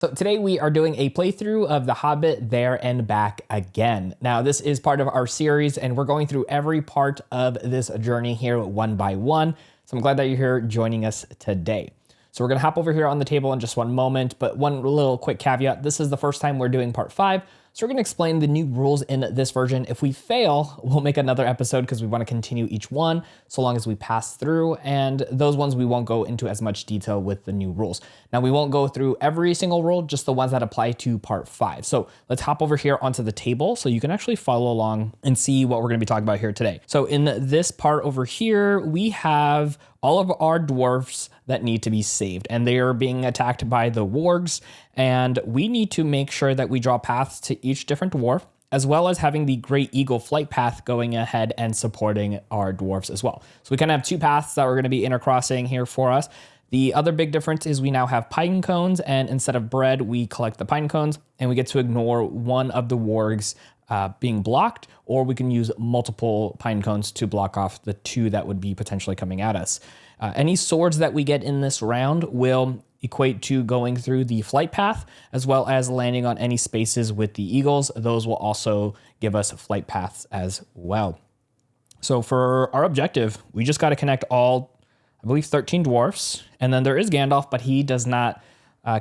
So today we are doing a playthrough of The Hobbit There and Back Again. Now this is part of our series and we're going through every part of this journey here one by one. So I'm glad that you're here joining us today. So we're gonna hop over here on the table in just one moment, but one little quick caveat, this is the first time we're doing part 5. So we're gonna explain the new rules in this version. If we fail, we'll make another episode because we wanna continue each one so long as we pass through, and those ones we won't go into as much detail with the new rules. Now we won't go through every single rule, just the ones that apply to part 5. So let's hop over here onto the table so you can actually follow along and see what we're gonna be talking about here today. So in this part over here, we have all of our dwarfs that need to be saved, and they are being attacked by the wargs, and we need to make sure that we draw paths to each different dwarf, as well as having the Great Eagle flight path going ahead and supporting our dwarves as well. So we kind of have two paths that we're going to be intercrossing here for us. The other big difference is we now have pine cones, and instead of bread, we collect the pine cones, and we get to ignore one of the wargs being blocked, or we can use multiple pine cones to block off the two that would be potentially coming at us. Any swords that we get in this round will equate to going through the flight path, as well as landing on any spaces with the eagles. Those will also give us flight paths as well. So for our objective, we just got to connect all, I believe, 13 dwarfs, and then there is Gandalf, but he does not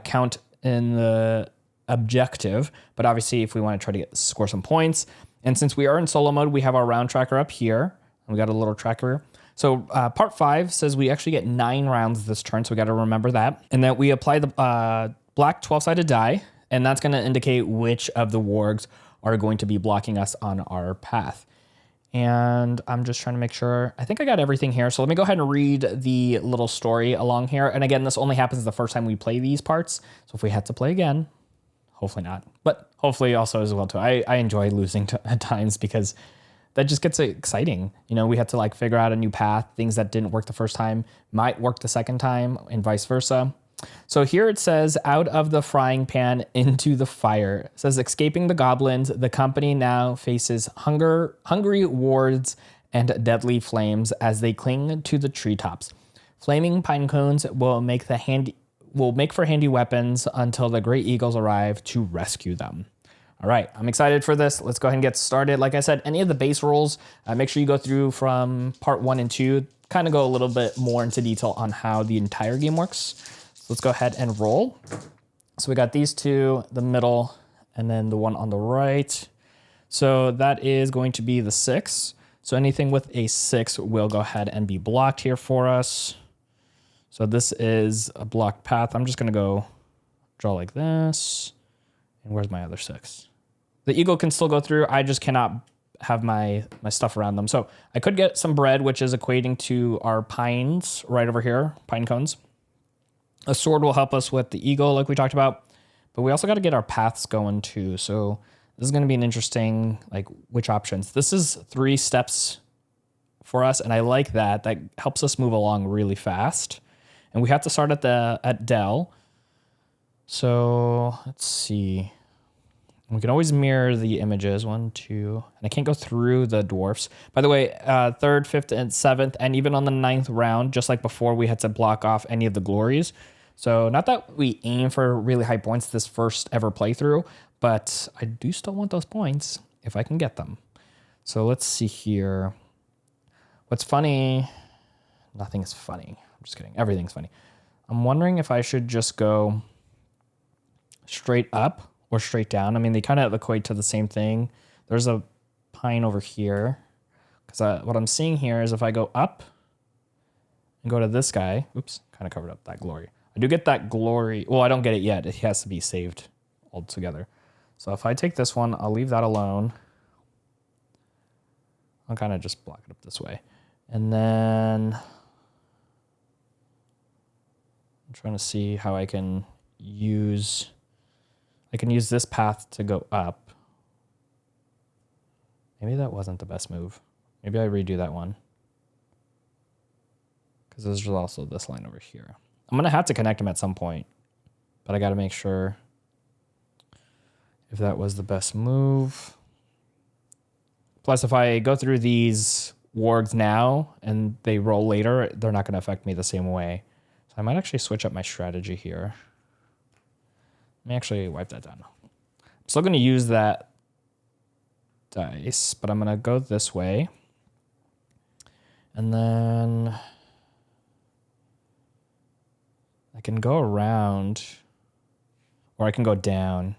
count in the objective, but obviously if we want to try to score some points, and since we are in solo mode, we have our round tracker up here, and we got a little tracker. So part 5 says we actually get 9 rounds this turn, so we got to remember that, and that we apply the black 12-sided die, and that's going to indicate which of the wargs are going to be blocking us on our path. And I'm just trying to make sure, I think I got everything here. So let me go ahead and read the little story along here. And again, this only happens the first time we play these parts. So if we had to play again, hopefully not, but hopefully also as well too. I enjoy losing at times because that just gets exciting. You know, we had to like figure out a new path. Things that didn't work the first time might work the second time and vice versa. So here it says, out of the frying pan into the fire. It says, escaping the goblins, the company now faces hungry wards and deadly flames as they cling to the treetops. Flaming pine cones will make for handy weapons until the great eagles arrive to rescue them. All right, I'm excited for this. Let's go ahead and get started. Like I said, any of the base rules, make sure you go through from part 1 and 2, kind of go a little bit more into detail on how the entire game works. Let's go ahead and roll. So we got these two, the middle, and then the one on the right. So that is going to be the 6. So anything with a 6 will go ahead and be blocked here for us. So this is a blocked path. I'm just gonna go draw like this. And where's my other 6? The eagle can still go through. I just cannot have my stuff around them. So I could get some bread, which is equating to our pines right over here, pine cones. A sword will help us with the eagle, like we talked about, but we also got to get our paths going too. So this is going to be an interesting, like, which options. This is 3 steps for us, and I like that. That helps us move along really fast. And we have to start at Dell. So let's see. We can always mirror the images. 1, 2, and I can't go through the dwarfs. By the way, 3rd, 5th, and 7th, and even on the 9th round, just like before, we had to block off any of the glories. So not that we aim for really high points this first ever playthrough, but I do still want those points if I can get them. So let's see here. What's funny? Nothing is funny. I'm just kidding. Everything's funny. I'm wondering if I should just go straight up or straight down. I mean, they kind of equate to the same thing. There's a pine over here. Because what I'm seeing here is if I go up and go to this guy, oops, kind of covered up that glory. I do get that glory. Well, I don't get it yet. It has to be saved altogether. So if I take this one, I'll leave that alone. I'll kind of just block it up this way. And then I'm trying to see how I can use this path to go up. Maybe that wasn't the best move. Maybe I redo that one. Because there's also this line over here. I'm going to have to connect them at some point. But I got to make sure if that was the best move. Plus, if I go through these wargs now and they roll later, they're not going to affect me the same way. So I might actually switch up my strategy here. Let me actually wipe that down. I'm still going to use that dice, but I'm going to go this way. And then I can go around, or I can go down.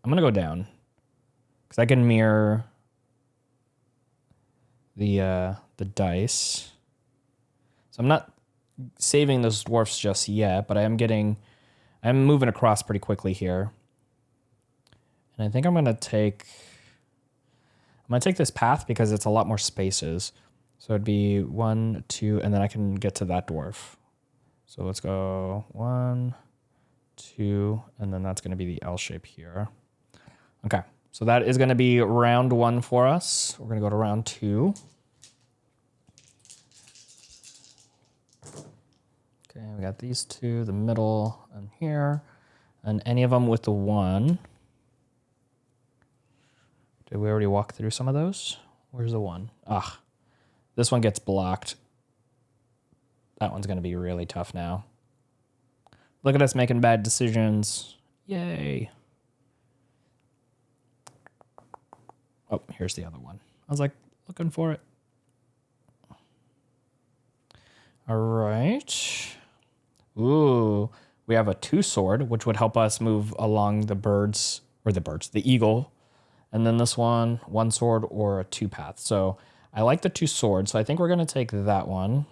I'm going to go down because I can mirror the dice. So I'm not saving those dwarfs just yet, but I'm moving across pretty quickly here. And I think I'm going to take this path because it's a lot more spaces. So it'd be 1, 2, and then I can get to that dwarf. So let's go 1, 2, and then that's going to be the L shape here. Okay, so that is going to be round 1 for us. We're going to go to round 2. Okay, we got these 2, the middle and here, and any of them with the 1. Did we already walk through some of those? Where's the 1? Ah, this one gets blocked. That one's going to be really tough now. Look at us making bad decisions. Yay. Oh, here's the other one. I was like looking for it. All right. Ooh, we have a 2 sword, which would help us move along the eagle. And then this one sword or a 2 path. So I like the 2 swords. So I think we're going to take that one.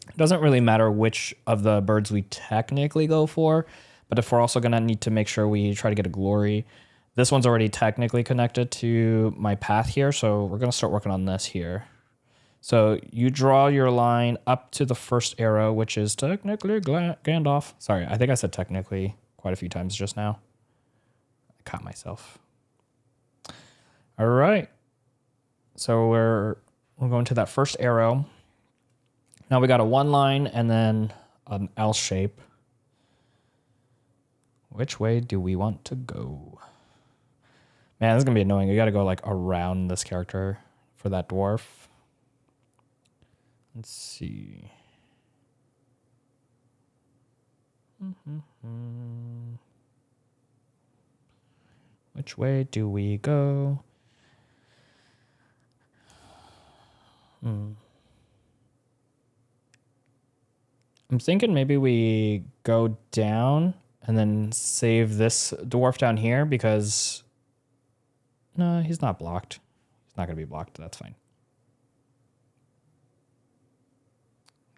It doesn't really matter which of the birds we technically go for, but if we're also going to need to make sure we try to get a glory, this one's already technically connected to my path here. So we're going to start working on this here. So you draw your line up to the first arrow, which is technically Gandalf. Sorry, I think I said technically quite a few times just now. I caught myself. All right. So we're going to that first arrow. Now we got a 1 line and then an L shape. Which way do we want to go? Man, this is going to be annoying. You got to go like around this character for that dwarf. Let's see. Which way do we go? I'm thinking maybe we go down and then save this dwarf down here because... No, he's not blocked. He's not going to be blocked. That's fine.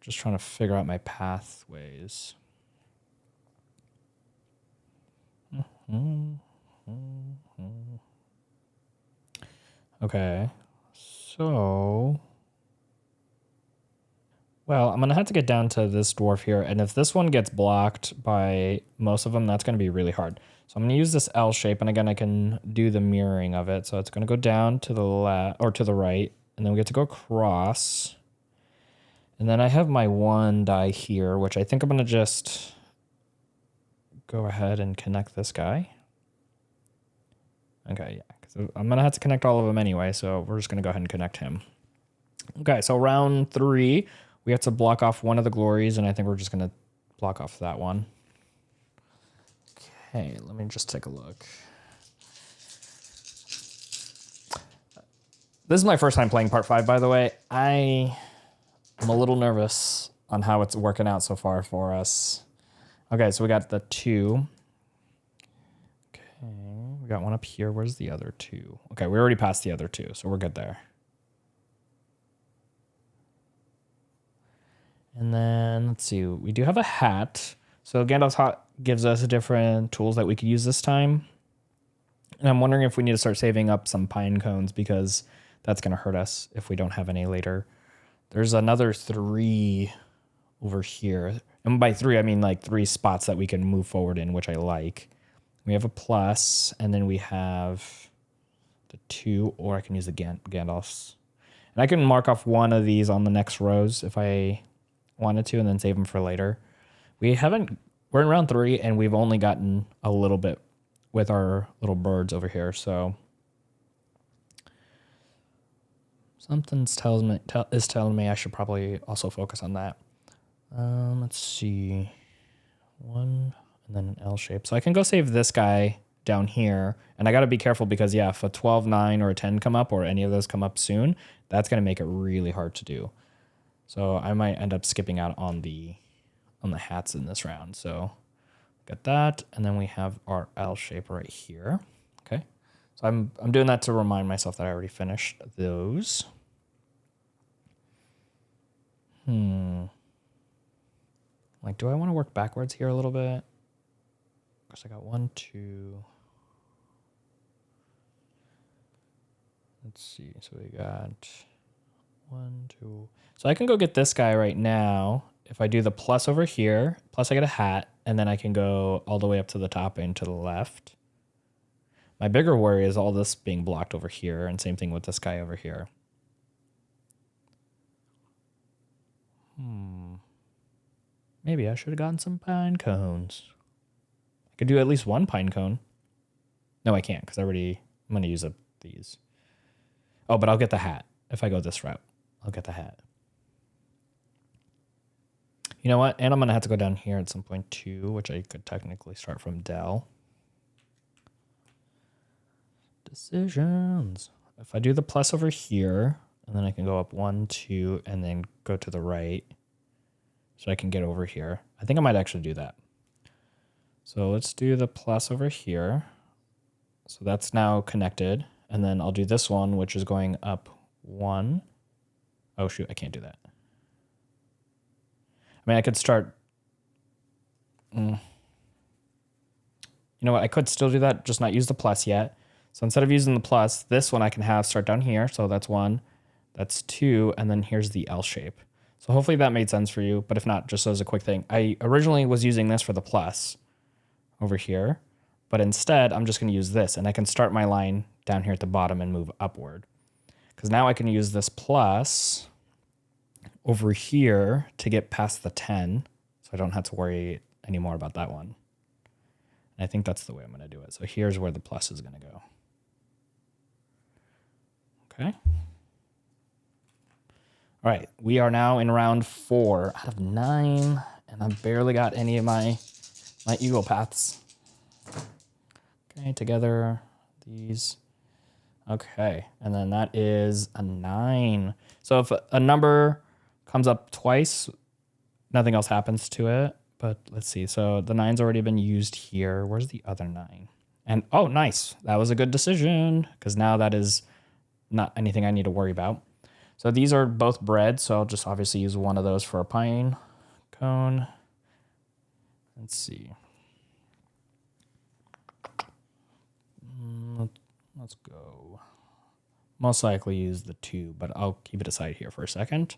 Just trying to figure out my pathways. Okay. So... Well, I'm going to have to get down to this dwarf here, and if this one gets blocked by most of them, that's going to be really hard. So I'm going to use this L shape, and again, I can do the mirroring of it. So it's going to go down to the left, or to the right, and then we get to go across. And then I have my 1 die here, which I think I'm going to just go ahead and connect this guy. Okay, yeah, because I'm going to have to connect all of them anyway, so we're just going to go ahead and connect him. Okay, so round 3... We have to block off one of the glories, and I think we're just going to block off that one. Okay, let me just take a look. This is my first time playing Part 5, by the way. I'm a little nervous on how it's working out so far for us. Okay, so we got the 2. Okay, we got one up here. Where's the other 2? Okay, we already passed the other 2, so we're good there. And then, let's see, we do have a hat. So Gandalf's hat gives us different tools that we could use this time. And I'm wondering if we need to start saving up some pine cones because that's going to hurt us if we don't have any later. There's another 3 over here. And by 3, I mean like 3 spots that we can move forward in, which I like. We have a plus, and then we have the 2, or I can use the Gandalf's. And I can mark off one of these on the next rows if I wanted to, and then save them for later. We're in round 3, and we've only gotten a little bit with our little birds over here, so something is telling me I should probably also focus on that. Let's see. 1, and then an L shape. So I can go save this guy down here. And I got to be careful because, yeah, if a 12, 9, or a 10 come up, or any of those come up soon, that's going to make it really hard to do. So I might end up skipping out on the hats in this round. So got that, and then we have our L shape right here. Okay, so I'm doing that to remind myself that I already finished those. Like, do I want to work backwards here a little bit? Because I got 1, 2. Let's see. So we got 1, 2. So I can go get this guy right now. If I do the plus over here, plus I get a hat, and then I can go all the way up to the top and to the left. My bigger worry is all this being blocked over here, and same thing with this guy over here. Maybe I should have gotten some pine cones. I could do at least one pine cone. No, I can't, because I'm going to use up these. Oh, but I'll get the hat. If I go this route, I'll get the hat. You know what? And I'm going to have to go down here at some point too, which I could technically start from Dell. Decisions. If I do the plus over here, and then I can go up 1, 2, and then go to the right, so I can get over here. I think I might actually do that. So let's do the plus over here. So that's now connected. And then I'll do this one, which is going up 1. Oh, shoot, I can't do that. I mean, I could start... You know what? I could still do that, just not use the plus yet. So instead of using the plus, this one I can have start down here. So that's 1, that's 2, and then here's the L shape. So hopefully that made sense for you, but if not, just as a quick thing. I originally was using this for the plus over here, but instead I'm just going to use this, and I can start my line down here at the bottom and move upward. Because now I can use this plus over here to get past the 10, so I don't have to worry anymore about that one. And I think that's the way I'm going to do it. So here's where the plus is going to go. Okay. All right, we are now in round 4 out of 9, and I've barely got any of my eagle paths. Okay, together, these. Okay, and then that is a 9. So if a number comes up twice, nothing else happens to it. But let's see, so the 9's already been used here. Where's the other 9? And, oh, nice. That was a good decision, because now that is not anything I need to worry about. So these are both bread, so I'll just obviously use one of those for a pine cone. Let's see. Let's go. Most likely use the 2, but I'll keep it aside here for a second.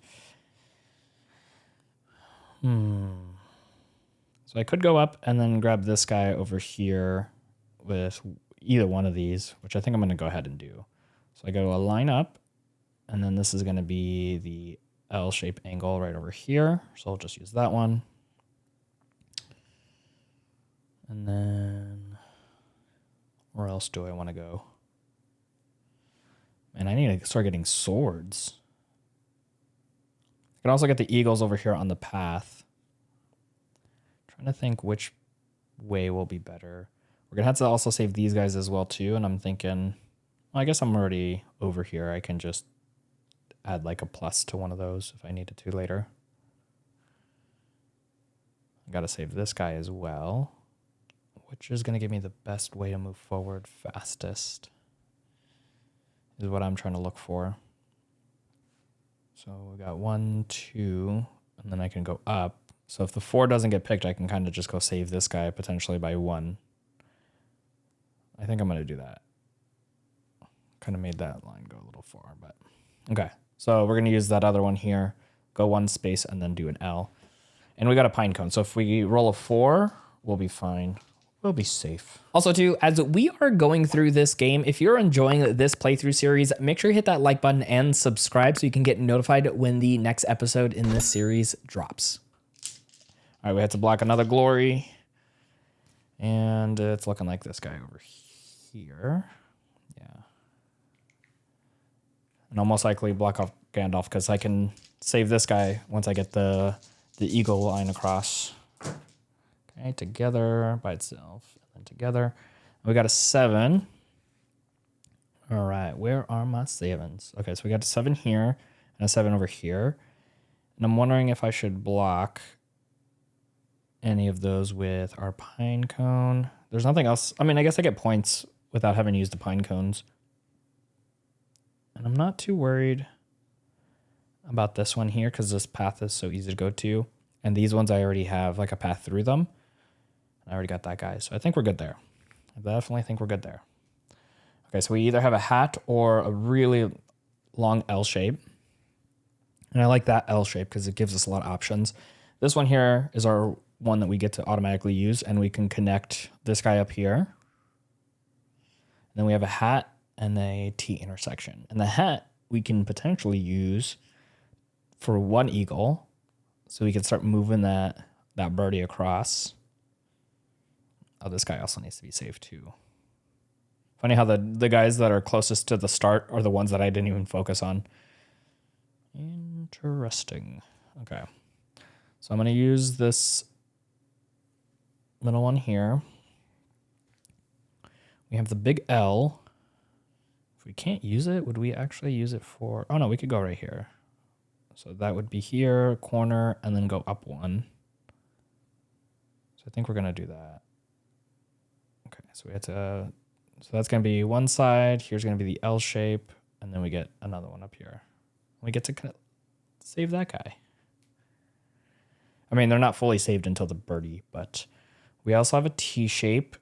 So I could go up and then grab this guy over here with either one of these, which I think I'm going to go ahead and do. So I go to a line up, and then this is going to be the L-shaped angle right over here. So I'll just use that one. And then where else do I want to go? And I need to start getting swords. I can also get the eagles over here on the path. Trying to think which way will be better. We're going to have to also save these guys as well too. And I'm thinking, well, I guess I'm already over here. I can just add like a plus to one of those if I needed to later. I got to save this guy as well, which is going to give me the best way to move forward fastest, is what I'm trying to look for. So we got 1, 2, and then I can go up. So if the 4 doesn't get picked, I can kind of just go save this guy potentially by 1. I think I'm going to do that. Kind of made that line go a little far, but okay. So we're going to use that other one here, go 1 space, and then do an L. And we got a pine cone. So if we roll a 4, we'll be fine. We'll be safe. Also too, as we are going through this game, if you're enjoying this playthrough series, make sure you hit that like button and subscribe so you can get notified when the next episode in this series drops. All right, we had to block another glory. And it's looking like this guy over here. Yeah. And I'll most likely block off Gandalf because I can save this guy once I get the eagle line across. Okay, together by itself, and then together. We got a 7. All right, where are my 7s? Okay, so we got a 7 here and a 7 over here. And I'm wondering if I should block any of those with our pine cone. There's nothing else. I mean, I guess I get points without having used the pine cones. And I'm not too worried about this one here because this path is so easy to go to. And these ones I already have like a path through them. I already got that guy. So I think we're good there. I definitely think we're good there. Okay, so we either have a hat or a really long L shape. And I like that L shape because it gives us a lot of options. This one here is our one that we get to automatically use, and we can connect this guy up here. And then we have a hat and a T intersection. And the hat we can potentially use for one eagle. So we can start moving that birdie across. Oh, this guy also needs to be saved too. Funny how the guys that are closest to the start are the ones that I didn't even focus on. Interesting. Okay. So I'm going to use this middle one here. We have the big L. If we can't use it, would we actually use it for... Oh, no, we could go right here. So that would be here, corner, and then go up one. So I think we're going to do that. Okay, so we have to... So that's going to be one side. Here's going to be the L shape. And then we get another one up here. We get to save that guy. I mean, they're not fully saved until the birdie, but we also have a T shape.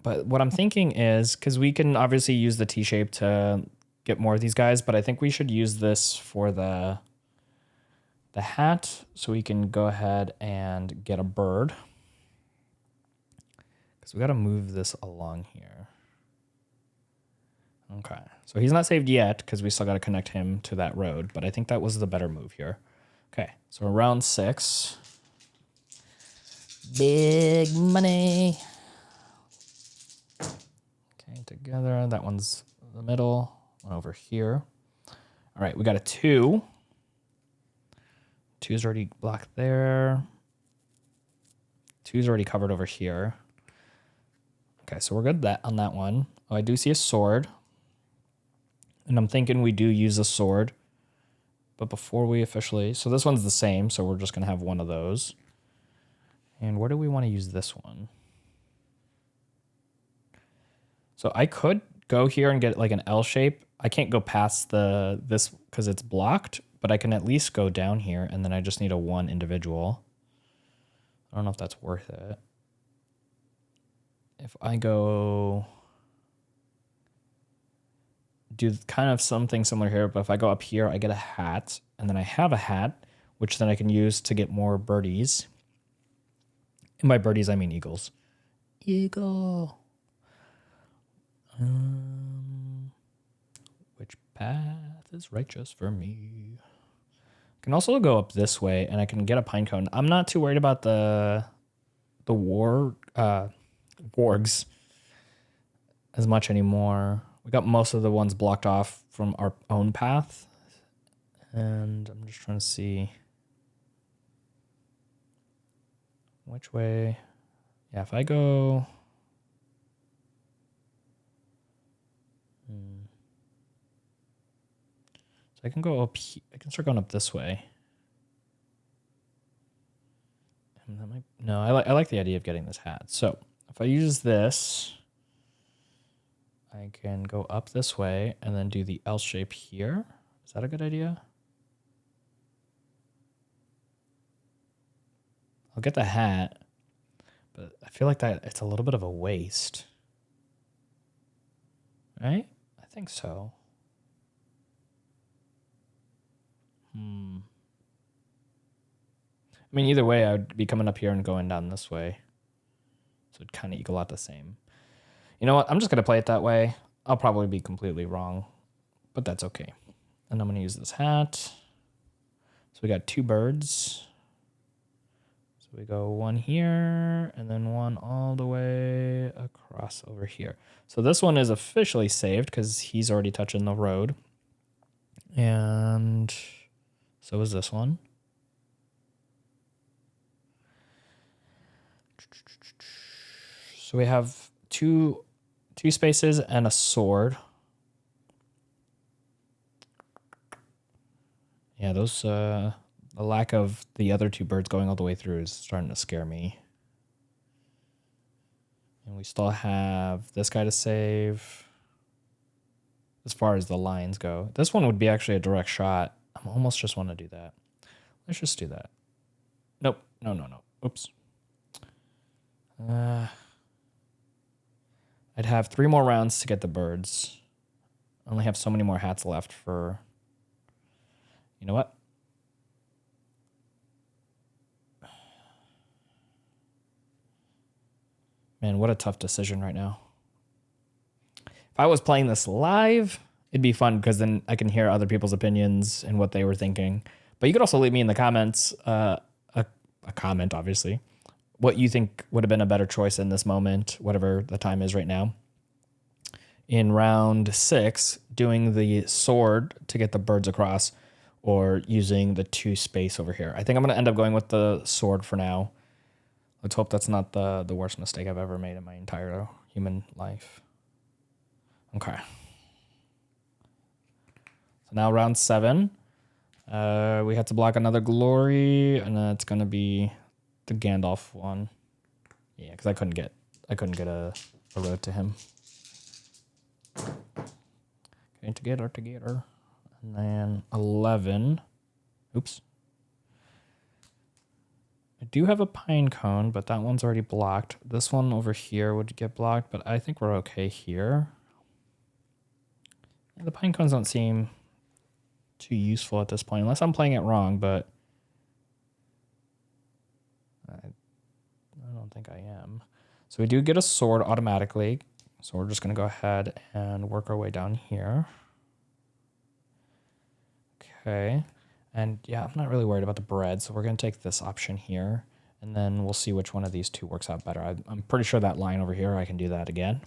But what I'm thinking is, because we can obviously use the T shape to get more of these guys, but I think we should use this for the hat so we can go ahead and get a bird. Because we got to move this along here. Okay, so he's not saved yet because we still got to connect him to that road, but I think that was the better move here. Okay, so round 6. Big money. Okay, together. That one's in the middle. One over here. All right, we got a 2. 2's already blocked there. 2's already covered over here. Okay, so we're good on that one. Oh, I do see a sword. And I'm thinking we do use a sword. But before we officially... So this one's the same, so we're just going to have one of those. And where do we want to use this one? So I could go here and get like an L shape. I can't go past this because it's blocked, but I can at least go down here, and then I just need a 1 individual. I don't know if that's worth it. If I go... do kind of something similar here, but if I go up here, I get a hat, and then I have a hat, which then I can use to get more birdies. And by birdies, I mean eagles. Eagle. Which path is righteous for me? I can also go up this way, and I can get a pine cone. I'm not too worried about the wargs as much anymore. We got most of the ones blocked off from our own path. And I'm just trying to see which way. Yeah, if I go... So I can go up here. I can start going up this way. And that might... No, I like the idea of getting this hat. So if I use this... I can go up this way and then do the L shape here. Is that a good idea? I'll get the hat, but I feel like that it's a little bit of a waste. Right? I think so. I mean, either way, I would be coming up here and going down this way. So it'd kind of equal out the same. You know what? I'm just going to play it that way. I'll probably be completely wrong, but that's okay. And I'm going to use this hat. So we got 2 birds. So we go 1 here and then 1 all the way across over here. So this one is officially saved because he's already touching the road. And so is this one. So we have two spaces and a sword. Yeah, those the lack of the other two birds going all the way through is starting to scare me. And we still have this guy to save. As far as the lines go, this one would be actually a direct shot. I almost just want to do that. Let's just do that. Nope. No. Oops. I'd have 3 more rounds to get the birds. I only have so many more hats left for... You know what? Man, what a tough decision right now. If I was playing this live, it'd be fun because then I can hear other people's opinions and what they were thinking. But you could also leave me in the comments, a comment, obviously, what you think would have been a better choice in this moment, whatever the time is right now. In round 6, doing the sword to get the birds across or using the 2 space over here. I think I'm going to end up going with the sword for now. Let's hope that's not the worst mistake I've ever made in my entire human life. Okay. So now round 7. We had to block another glory, and then it's gonna be the Gandalf one. Yeah, because I couldn't get a road to him. Okay, together. And then 11. Oops. I do have a Pinecone, but that one's already blocked. This one over here would get blocked, but I think we're okay here. Yeah, the Pinecones don't seem too useful at this point, unless I'm playing it wrong, but I don't think I am. So we do get a sword automatically. So we're just going to go ahead and work our way down here. Okay. And yeah, I'm not really worried about the bread, so we're going to take this option here, and then we'll see which one of these two works out better. I'm pretty sure that line over here, I can do that again.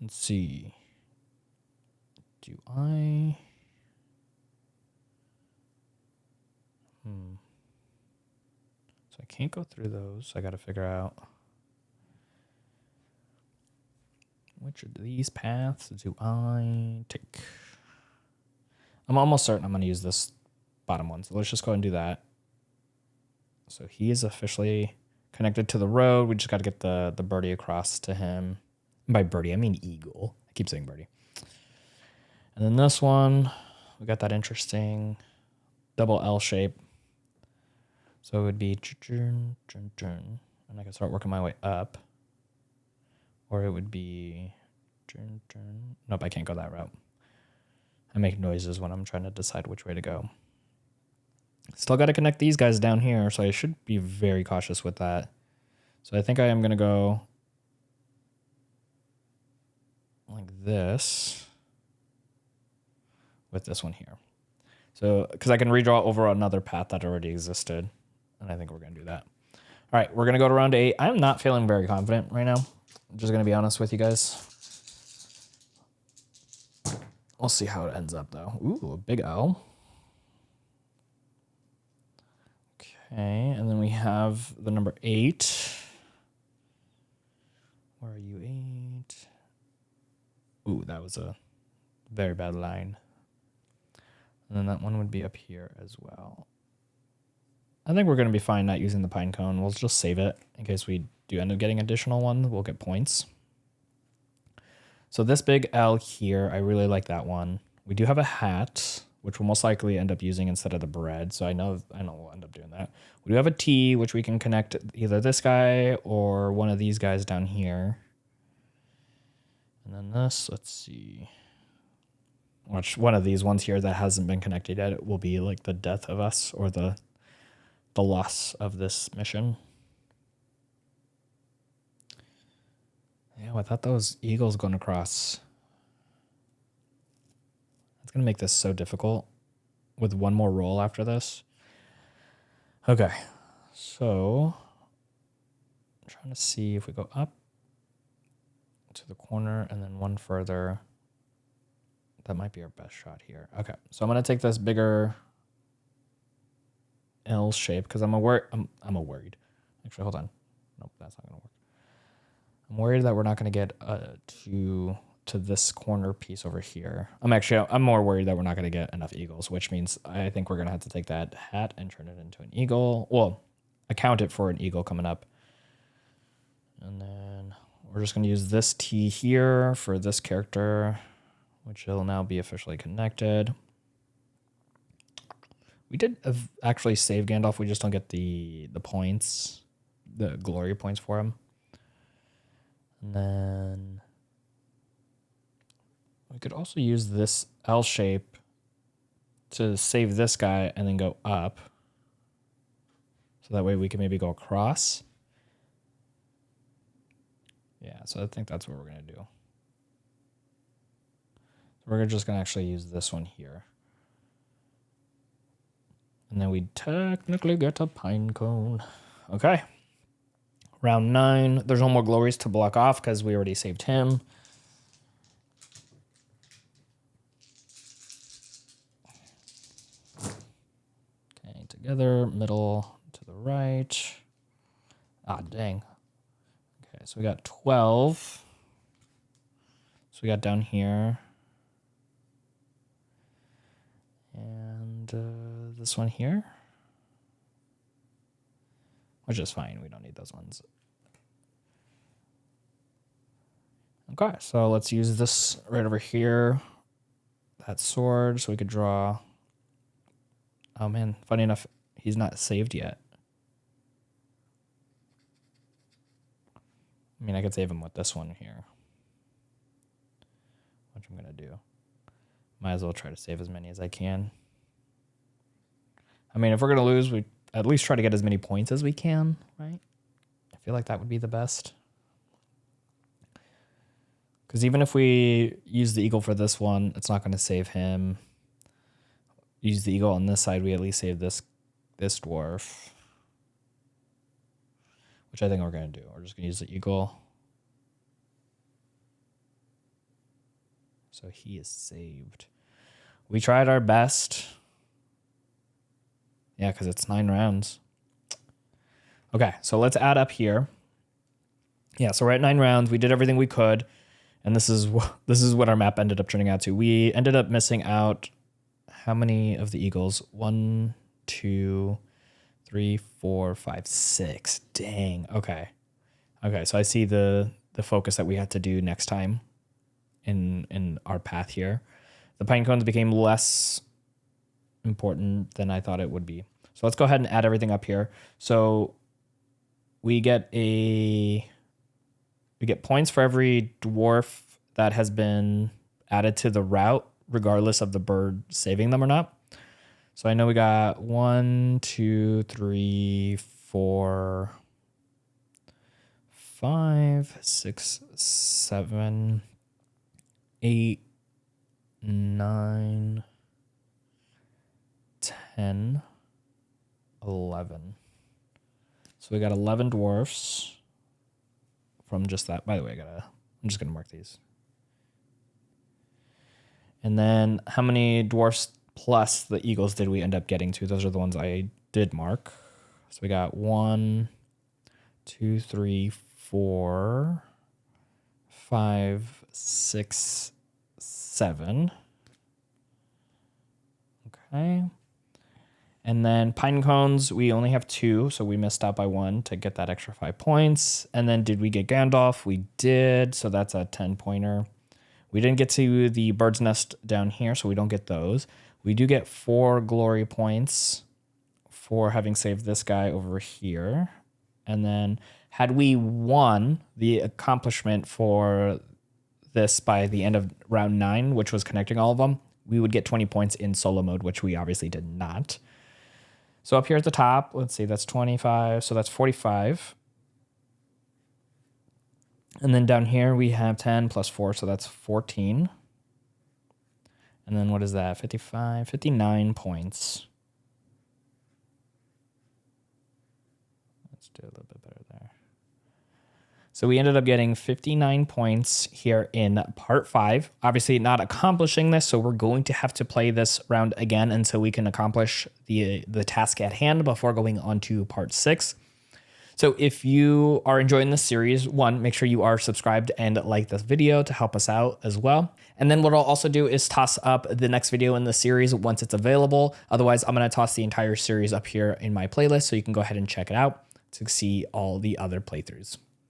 Let's see. Do I... So I can't go through those. I got to figure out which of these paths do I take. I'm almost certain I'm going to use this bottom one. So let's just go and do that. So he is officially connected to the road. We just got to get the birdie across to him. And by birdie, I mean eagle. I keep saying birdie. And then this one, we got that interesting double L shape. So it would be, and I can start working my way up. Or it would be, nope, I can't go that route. I make noises when I'm trying to decide which way to go. Still got to connect these guys down here, so I should be very cautious with that. So I think I am going to go like this with this one here. So, because I can redraw over another path that already existed, and I think we're going to do that. All right, we're going to go to round 8. I'm not feeling very confident right now. I'm just going to be honest with you guys. We'll see how it ends up, though. Ooh, a big L. Okay, and then we have the number 8. Where are you, 8? Ooh, that was a very bad line. And then that one would be up here as well. I think we're going to be fine not using the Pinecone. We'll just save it in case we do end up getting additional one. We'll get points. So this big L here, I really like that one. We do have a hat, which we'll most likely end up using instead of the bread. So I know we'll end up doing that. We do have a T, which we can connect either this guy or one of these guys down here. And then this, let's see. Watch one of these ones here that hasn't been connected yet. It will be like the death of us or the loss of this mission. Yeah, without those eagles going across, it's going to make this so difficult with one more roll after this. Okay, so I'm trying to see if we go up to the corner and then one further. That might be our best shot here. Okay, so I'm going to take this bigger L shape because I'm worried. Actually, hold on. Nope, that's not gonna work. I'm worried that we're not gonna get to this corner piece over here. I'm more worried that we're not gonna get enough eagles, which means I think we're gonna have to take that hat and turn it into an eagle. Well, account it for an eagle coming up. And then we're just gonna use this T here for this character, which will now be officially connected. We did actually save Gandalf. We just don't get the points, the glory points for him. And then we could also use this L shape to save this guy and then go up. So that way we can maybe go across. Yeah, so I think that's what we're going to do. So we're just going to actually use this one here. And then we technically get a pine cone. Okay. Round 9. There's no more glories to block off because we already saved him. Okay, together, middle to the right. Ah, dang. Okay, so we got 12. So we got down here. And this one here. Which is fine. We don't need those ones. Okay, so let's use this right over here. That sword, so we could draw. Oh man, funny enough, he's not saved yet. I mean, I could save him with this one here. Which I'm going to do. Might as well try to save as many as I can. I mean, if we're going to lose, we at least try to get as many points as we can, right? I feel like that would be the best. Because even if we use the eagle for this one, it's not going to save him. Use the eagle on this side, we at least save this dwarf. Which I think we're going to do. We're just going to use the eagle. So he is saved. We tried our best. Yeah, because it's 9 rounds. Okay, so let's add up here. Yeah, so we're at 9 rounds. We did everything we could. And this is what our map ended up turning out to. We ended up missing out how many of the eagles? 1, 2, 3, 4, 5, 6. Dang. Okay. Okay, so I see the focus that we had to do next time in our path here. The pine cones became less important than I thought it would be. So let's go ahead and add everything up here. So we get points for every dwarf that has been added to the route, regardless of the bird saving them or not. So I know we got 1, 2, 3, 4, 5, 6, 7, 8, 9, 10, 11. So we got 11 dwarfs from just that. By the way, I'm just gonna mark these. And then how many dwarfs plus the eagles did we end up getting to? Those are the ones I did mark. So we got 1, 2, 3, 4, 5, 6, 7. Okay. And then pine cones, we only have 2, so we missed out by 1 to get that extra 5 points. And then did we get Gandalf? We did, so that's a 10-pointer. We didn't get to the bird's nest down here, so we don't get those. We do get 4 glory points for having saved this guy over here. And then had we won the accomplishment for this by the end of round 9, which was connecting all of them, we would get 20 points in solo mode, which we obviously did not. So up here at the top, let's see, that's 25, so that's 45. And then down here we have 10 plus 4, so that's 14. And then what is that? 55, 59 points. Let's do a little bit better there. So we ended up getting 59 points here in part 5. Obviously not accomplishing this, so we're going to have to play this round again until we can accomplish the task at hand before going on to part 6. So if you are enjoying this series, one, make sure you are subscribed and like this video to help us out as well. And then what I'll also do is toss up the next video in the series once it's available. Otherwise, I'm going to toss the entire series up here in my playlist so you can go ahead and check it out to see all the other playthroughs.